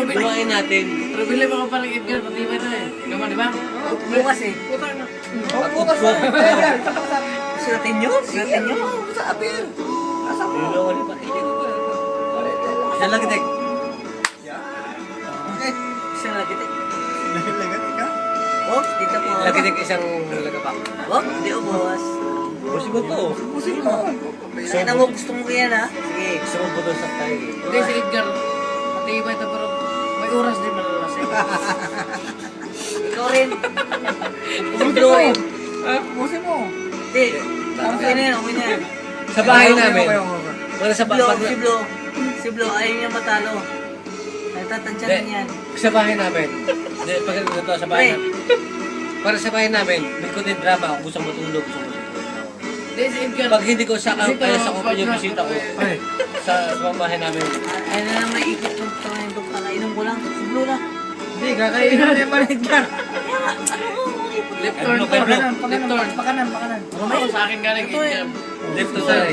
Iwain natin. Pero bili mo ka parang Edgar, matibay na eh. Ikaw di ba? Bukas eh. Bukas na. Sunatin nyo? Sunatin nyo? Sa apir. Asa mo? Niloko ni Pati. Saan lagi, Tek? Isang lagitik. Lagat ka? Oh, dito po. Lagi, Tek, isang lagapak. Oh, hindi ubos. Busi ko to. Ubusin mo. Kaya mo gusto mo yan ha? Sige. Gusto ko putol sa tayo. Hindi si Edgar, matibay ito pero may oras din malalas eh. Ikaw rin. Si Blue rin. Ubusin mo. Hindi. Okay na yan, okay na yan. Sa bahay namin. Wala sa Blue, bahay. si Blue. Si Blue, ayaw niya matalo. Natatansya na yan. Sa bahay namin. Hindi, pag ito sa bahay namin. Para sa bahay namin, may kunting drama. Gusto mo matulog. Gusto mo matulog. Hindi si Edgar. Pag hindi ko sa kaya sa kumpanya yung bisita ko. Sa bahay namin. Ayaw na lang maikot ng tawin ko. Kakainom ko lang. Si Blue lang. Hindi, kakainin na yung palit ka. Left turn. Left turn. Left turn. Pakanan. Sa akin galing Edgar. Left to side.